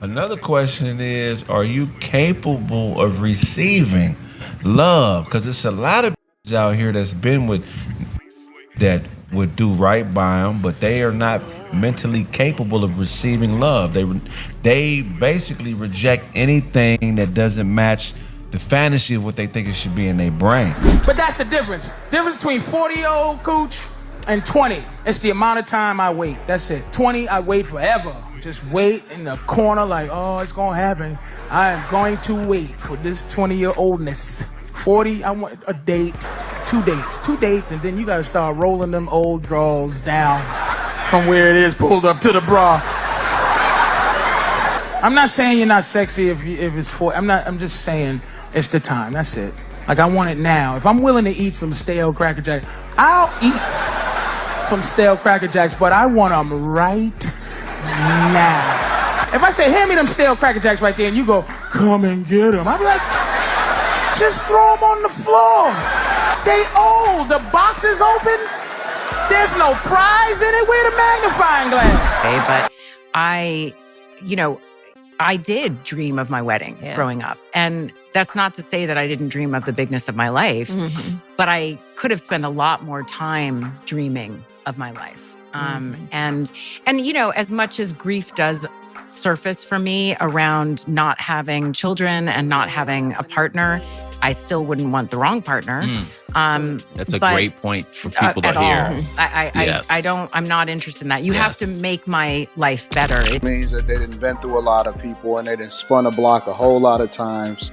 Another question is, are you capable of receiving love? Because it's a lot of out here that's been with that would do right by them, but they are not mentally capable of receiving love. They basically reject anything that doesn't match the fantasy of what they think it should be in their brain. But that's the difference. Difference between 40-year-old cooch and 20. It's the amount of time I wait. That's it. 20, I wait forever. Just wait in the corner like, oh, it's gonna happen. I am going to wait for this 20-year-oldness. 40, I want a date, 2 dates, and then you gotta start rolling them old drawers down from where it is pulled up to the bra. I'm not saying you're not sexy if it's 40. I'm just saying it's the time. That's it. Like, I want it now. If I'm willing to eat some stale Cracker Jacks, I'll eat some stale Cracker Jacks, but I want them right now. If I say, hand me them stale Cracker Jacks right there, and you go, come and get them, I'll be like, just throw them on the floor. They old. The box is open. There's no prize in it. Where the magnifying glass? Okay, but I did dream of my wedding growing up. And that's not to say that I didn't dream of the bigness of my life, but I could have spent a lot more time dreaming of my life. And as much as grief does surface for me around not having children and not having a partner, I still wouldn't want the wrong partner. That's a great point for people to hear. I'm not interested in that. You have to make my life better. It means that they didn't been through a lot of people and they didn't spun a block a whole lot of times.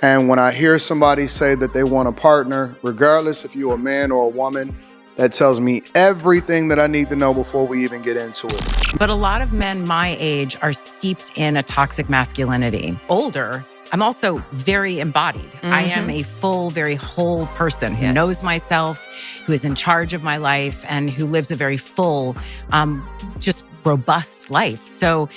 And when I hear somebody say that they want a partner, regardless if you're a man or a woman, that tells me everything that I need to know before we even get into it. But a lot of men my age are steeped in a toxic masculinity. Older, I'm also very embodied. I am a full, very whole person who knows myself, who is in charge of my life, and who lives a very full, just robust life. So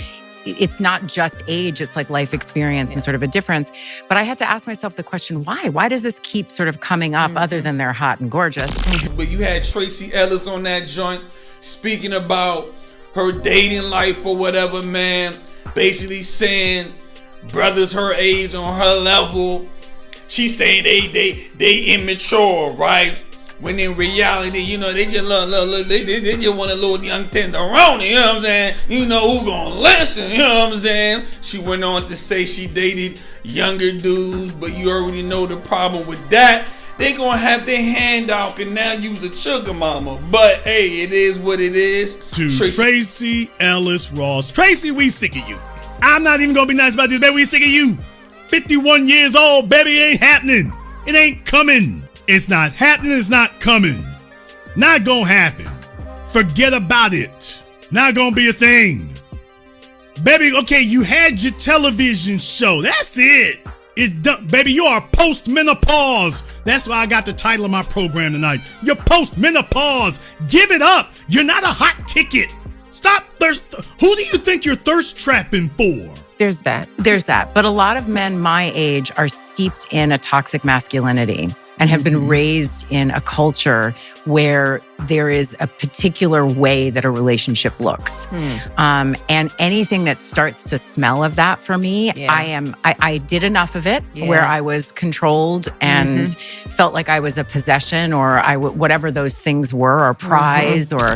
it's not just age, it's like life experience and sort of a difference. But I had to ask myself the question, why? Why does this keep sort of coming up other than they're hot and gorgeous? But you had Tracee Ellis on that joint speaking about her dating life or whatever, man. Basically saying brothers her age on her level, she's saying they immature, right? When in reality, they just look, they just want a little young tenderoni, you know what I'm saying? You know who gonna listen, you know what I'm saying? She went on to say she dated younger dudes, but you already know the problem with that. They gonna have their hand out and now use a sugar mama. But hey, it is what it is. To Tracee Ellis Ross. Tracee, we sick of you. I'm not even gonna be nice about this, baby. We sick of you. 51 years old, baby, ain't happening. It ain't coming. It's not happening, it's not coming. Not gonna happen. Forget about it. Not gonna be a thing. Baby, okay, you had your television show. That's it. It's done. Baby, you are post-menopause. That's why I got the title of my program tonight. You're post-menopause. Give it up. You're not a hot ticket. Stop thirst. Who do you think you're thirst trapping for? There's that. But a lot of men my age are steeped in a toxic masculinity and have been raised in a culture where there is a particular way that a relationship looks. And anything that starts to smell of that for me, I did enough of it where I was controlled and felt like I was a possession or whatever those things were, or prize or...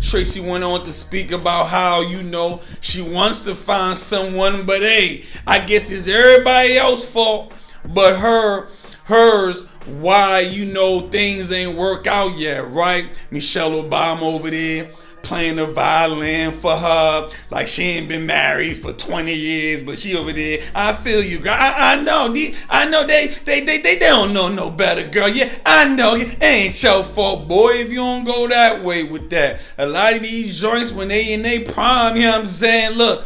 Tracee went on to speak about how, she wants to find someone, but hey, I guess it's everybody else's fault but hers, why, things ain't work out yet, right? Michelle Obama over there playing the violin for her, like she ain't been married for 20 years, but she over there. I feel you, girl. I know they don't know no better, girl. Yeah, I know. It ain't your fault, boy, if you don't go that way with that. A lot of these joints, when they in their prime, you know what I'm saying? Look,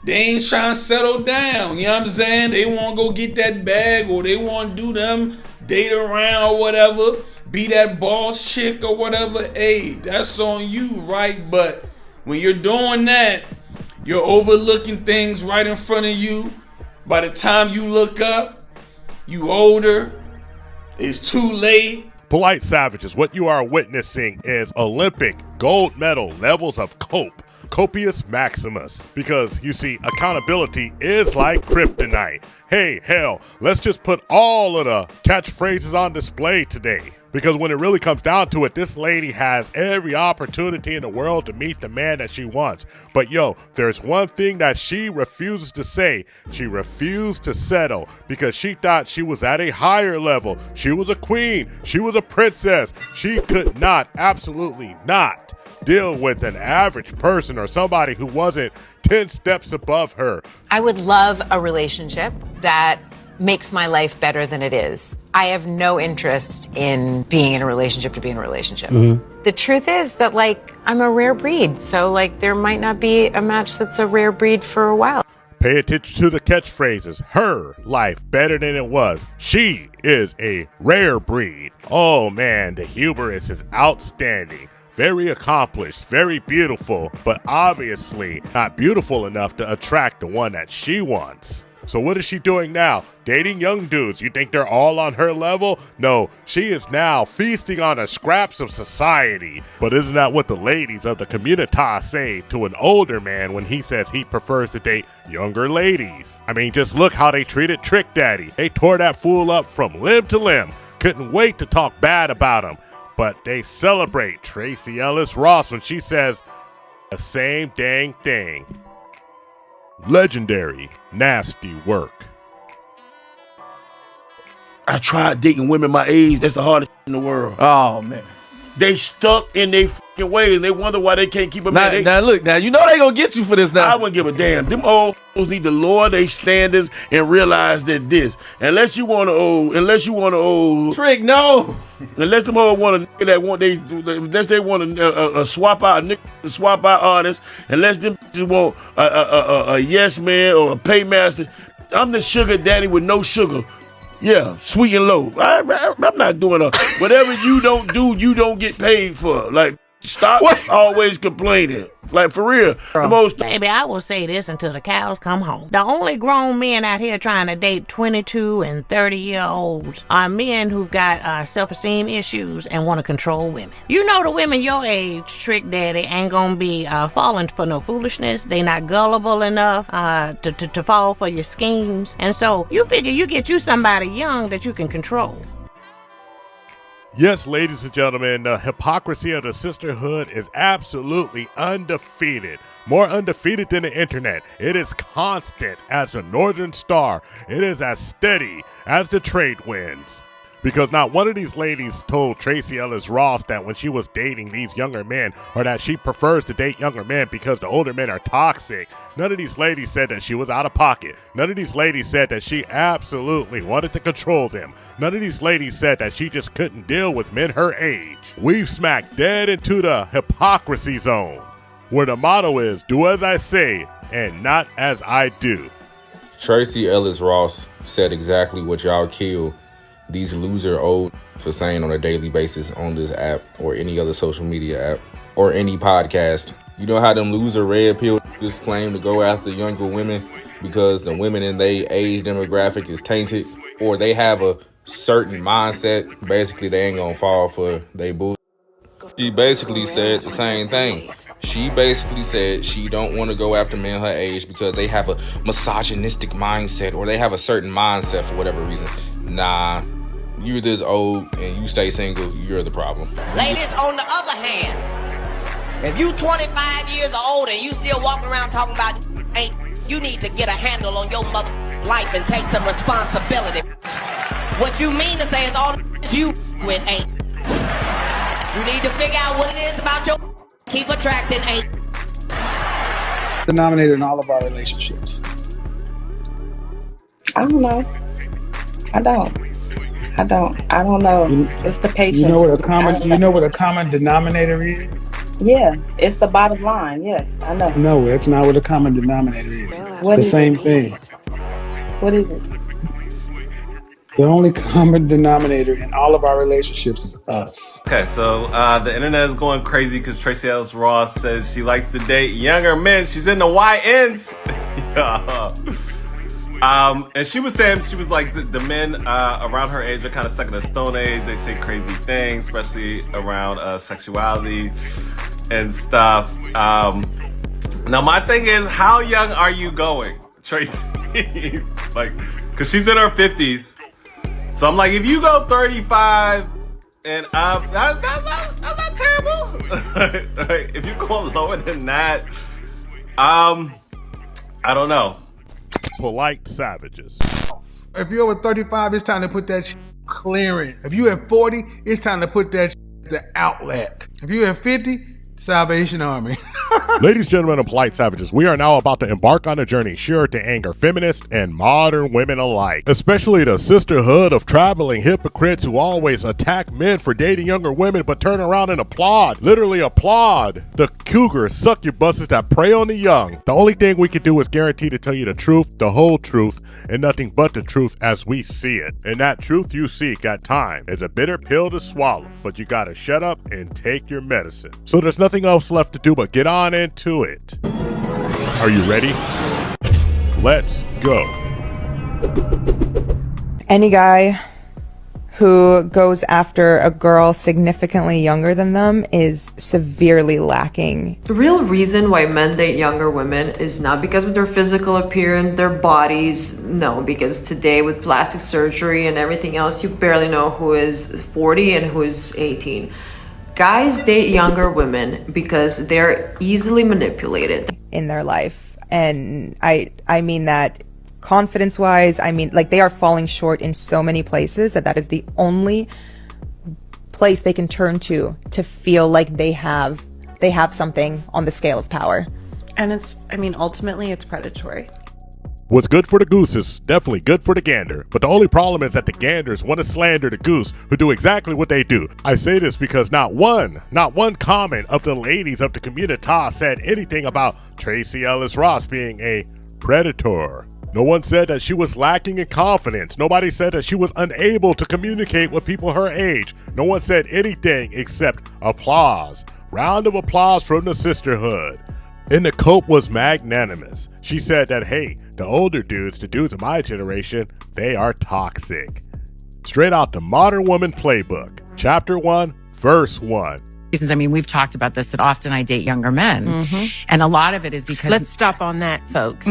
they ain't trying to settle down, you know what I'm saying? They want to go get that bag, or they want to do them date around or whatever. Be that boss chick or whatever, hey, that's on you, right? But when you're doing that, you're overlooking things right in front of you. By the time you look up, you older, it's too late. Polite Savages, what you are witnessing is Olympic gold medal levels of cope Copious Maximus. Because, you see, accountability is like kryptonite. Hey, hell, let's just put all of the catchphrases on display today. Because when it really comes down to it, this lady has every opportunity in the world to meet the man that she wants. But yo, there's one thing that she refuses to say. She refused to settle because she thought she was at a higher level. She was a queen. She was a princess. She could not, absolutely not, deal with an average person or somebody who wasn't 10 steps above her. I would love a relationship that makes my life better than it is. I have no interest in being in a relationship to be in a relationship. The truth is that, like, I'm a rare breed, so, like, there might not be a match that's a rare breed for a while. Pay attention to the catchphrases. Her life better than it was. She is a rare breed. Oh man, the hubris is outstanding. Very accomplished, very beautiful, but obviously not beautiful enough to attract the one that she wants. So what is she doing now? Dating young dudes. You think they're all on her level? No, she is now feasting on the scraps of society. But isn't that what the ladies of the community say to an older man when he says he prefers to date younger ladies? I mean, just look how they treated Trick Daddy. They tore that fool up from limb to limb. Couldn't wait to talk bad about him. But they celebrate Tracee Ellis Ross when she says the same dang thing. Legendary nasty work. I tried dating women my age. That's the hardest in the world. Oh man, they stuck in their fucking ways. And they wonder why they can't keep a man. Now look, now you know they gonna get you for this. Now I wouldn't give a damn. Them old fools need to lower their standards and realize that this. Unless you want to Trick, no. Unless them old want a nigga that want unless they want a swap out nigga to swap out artists. Unless them just want a yes man or a paymaster. I'm the sugar daddy with no sugar. Yeah, sweet and low. I'm not doing whatever you don't do, you don't get paid for. Like, stop always complaining. Like, for real. Baby, I will say this until the cows come home. The only grown men out here trying to date 22 and 30-year-olds are men who've got self-esteem issues and want to control women. You know the women your age, Trick Daddy, ain't gonna be falling for no foolishness. They not gullible enough to fall for your schemes. And so you figure you get you somebody young that you can control. Yes, ladies and gentlemen, the hypocrisy of the sisterhood is absolutely undefeated. More undefeated than the internet. It is constant as the northern star. It is as steady as the trade winds. Because not one of these ladies told Tracee Ellis Ross that when she was dating these younger men, or that she prefers to date younger men because the older men are toxic. None of these ladies said that she was out of pocket. None of these ladies said that she absolutely wanted to control them. None of these ladies said that she just couldn't deal with men her age. We've smacked dead into the hypocrisy zone, where the motto is, do as I say and not as I do. Tracee Ellis Ross said exactly what y'all kill these loser old for saying on a daily basis on this app or any other social media app or any podcast. You know how them loser red pill just claim to go after younger women because the women in their age demographic is tainted, or they have a certain mindset. Basically, they ain't gonna fall for they bull. She basically said the same thing. She basically said she don't want to go after men her age because they have a misogynistic mindset, or they have a certain mindset for whatever reason. Nah, you're this old and you stay single, you're the problem. Ladies, on the other hand, if you 25 years old and you still walking around talking about ain't, you need to get a handle on your mother life and take some responsibility. What you mean to say is all you with ain't. You need to figure out what it is about your keep attracting ain't. Denominator in all of our relationships. I don't know. I don't know. It's the patience. You know what a common denominator is? Yeah, it's the bottom line. Yes, I know. No, that's not what a common denominator is. What the is same it? thing. What is it? The only common denominator in all of our relationships is us. Okay, so the internet is going crazy because Tracee Ellis Ross says she likes to date younger men. She's in the YNs. And she was saying, she was like, the men around her age are kind of stuck in the stone age. They say crazy things, especially around sexuality and stuff. Now, my thing is, how young are you going, Tracee? Like, because she's in her 50s. So I'm like, if you go 35 and up, that's not terrible. If you go lower than that, I don't know. Polite savages. If you're over 35, it's time to put that clearance. If you at 40, it's time to put that the outlet. If you at 50, Salvation Army. Ladies, gentlemen, and polite savages, we are now about to embark on a journey sure to anger feminists and modern women alike, especially the sisterhood of traveling hypocrites who always attack men for dating younger women but turn around and applaud, literally applaud, the cougars, succubuses that prey on the young. The only thing we can do is guarantee to tell you the truth, the whole truth, and nothing but the truth as we see it. And that truth you seek at time is a bitter pill to swallow, but you gotta shut up and take your medicine. So there's nothing else left to do but get on into it. Are you ready? Let's go. Any guy who goes after a girl significantly younger than them is severely lacking. The real reason why men date younger women is not because of their physical appearance, their bodies. No, because today with plastic surgery and everything else, you barely know who is 40 and who is 18. Guys date younger women because they're easily manipulated in their life. And I mean that confidence-wise. I mean, like, they are falling short in so many places that is the only place they can turn to feel like they have something on the scale of power. And ultimately it's predatory. What's good for the goose is definitely good for the gander, but the only problem is that the ganders want to slander the goose who do exactly what they do. I say this because not one comment of the ladies of the community said anything about Tracee Ellis Ross being a predator. No one said that she was lacking in confidence. Nobody said that she was unable to communicate with people her age. No one said anything except applause. Round of applause from the sisterhood. And the cope was magnanimous. She said that, hey, the older dudes, the dudes of my generation, they are toxic. Straight out the Modern Woman Playbook, Chapter 1, Verse 1. Reasons. I mean, we've talked about this, that often I date younger men. And a lot of it is because... Let's stop on that, folks.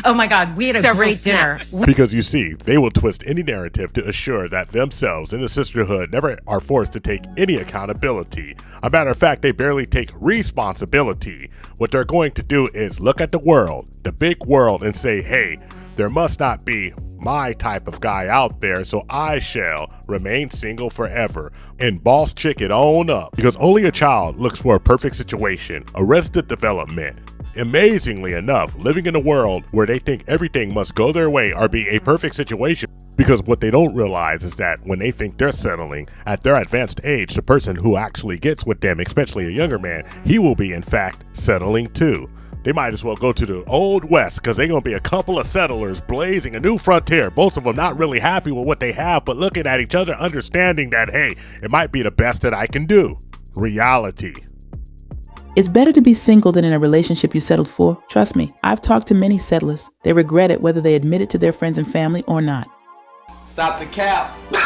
Oh my God, we had a great dinner. Because you see, they will twist any narrative to assure that themselves and the sisterhood never are forced to take any accountability. A matter of fact, they barely take responsibility. What they're going to do is look at the world, the big world, and say, hey, there must not be my type of guy out there, so I shall remain single forever. And boss chick it on up. Because only a child looks for a perfect situation, arrested development. Amazingly enough, living in a world where they think everything must go their way or be a perfect situation, because what they don't realize is that when they think they're settling at their advanced age, the person who actually gets with them, especially a younger man, he will be in fact settling too. They might as well go to the Old West because they're going to be a couple of settlers blazing a new frontier. Both of them not really happy with what they have, but looking at each other, understanding that, hey, it might be the best that I can do. Reality. It's better to be single than in a relationship you settled for. Trust me, I've talked to many settlers. They regret it whether they admit it to their friends and family or not. Stop the cap. Stop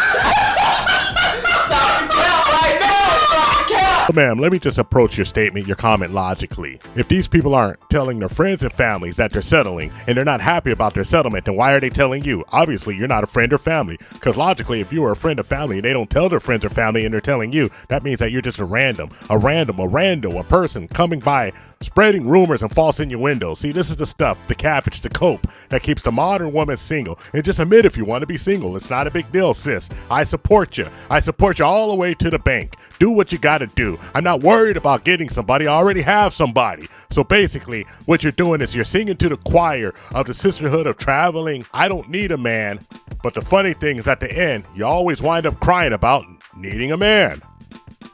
the cap right now. Stop the cap. Ma'am, let me just approach your statement, your comment logically. If these people aren't telling their friends and families that they're settling and they're not happy about their settlement, then why are they telling you? Obviously, you're not a friend or family. Because logically, if you are a friend or family and they don't tell their friends or family and they're telling you, that means that you're just a rando, a person coming by spreading rumors and false innuendos. See, this is the stuff, the cabbage, the cope that keeps the modern woman single. And just admit if you want to be single. It's not a big deal, sis. I support you. I support you all the way to the bank. Do what you got to do. I'm not worried about getting somebody. I already have somebody. So basically, what you're doing is you're singing to the choir of the sisterhood of traveling. I don't need a man. But the funny thing is at the end, you always wind up crying about needing a man.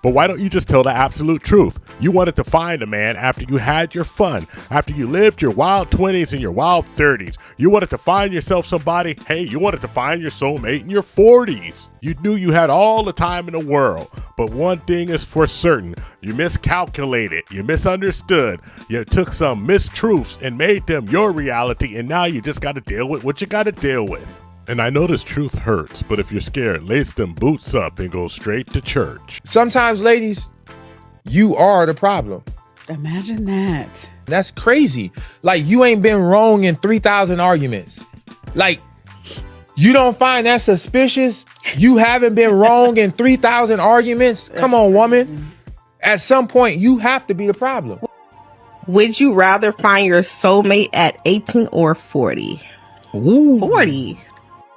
But why don't you just tell the absolute truth? You wanted to find a man after you had your fun, after you lived your wild 20s and your wild 30s. You wanted to find yourself somebody. Hey, you wanted to find your soulmate in your 40s. You knew you had all the time in the world. But one thing is for certain, you miscalculated, you misunderstood, you took some mistruths and made them your reality, and now you just got to deal with what you got to deal with. And I know this truth hurts, but if you're scared, lace them boots up and go straight to church. Sometimes, ladies, you are the problem. Imagine that. That's crazy. Like, you ain't been wrong in 3,000 arguments. Like, you don't find that suspicious? You haven't been wrong in 3,000 arguments? Come on, woman. At some point, you have to be the problem. Would you rather find your soulmate at 18 or 40? Ooh. 40.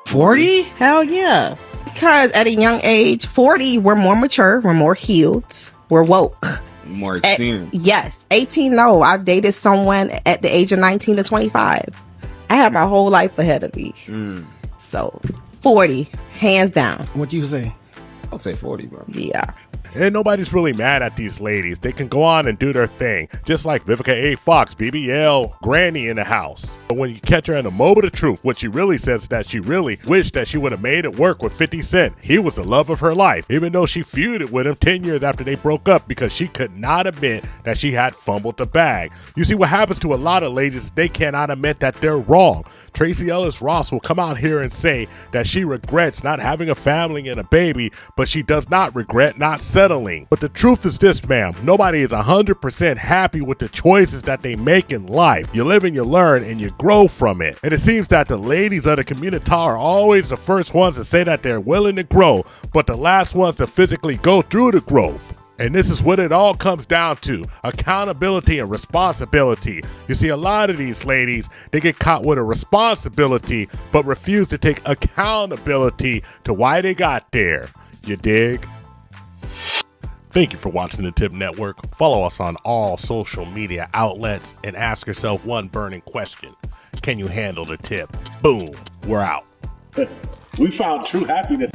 40? Hell yeah. Because at a young age, 40, we're more mature, we're more healed, we're woke. More experienced. Yes. 18, no. I've dated someone at the age of 19 to 25. I have my whole life ahead of me. So, 40, hands down. What you say? I'll say 40, bro. Yeah. And nobody's really mad at these ladies. They can go on and do their thing. Just like Vivica A. Fox, BBL, Granny in the house. But when you catch her in the moment of truth, what she really says is that she really wished that she would have made it work with 50 Cent. He was the love of her life, even though she feuded with him 10 years after they broke up because she could not admit that she had fumbled the bag. You see, what happens to a lot of ladies is they cannot admit that they're wrong. Tracee Ellis Ross will come out here and say that she regrets not having a family and a baby, but she does not regret not settling. But the truth is this, ma'am, nobody is 100% happy with the choices that they make in life. You live and you learn and you grow from it. And it seems that the ladies of the community are always the first ones to say that they're willing to grow, but the last ones to physically go through the growth. And this is what it all comes down to: accountability and responsibility. You see, a lot of these ladies, they get caught with a responsibility, but refuse to take accountability to why they got there. You dig? Thank you for watching the Tip Network. Follow us on all social media outlets and ask yourself one burning question: can you handle the tip? Boom, we're out. We found true happiness.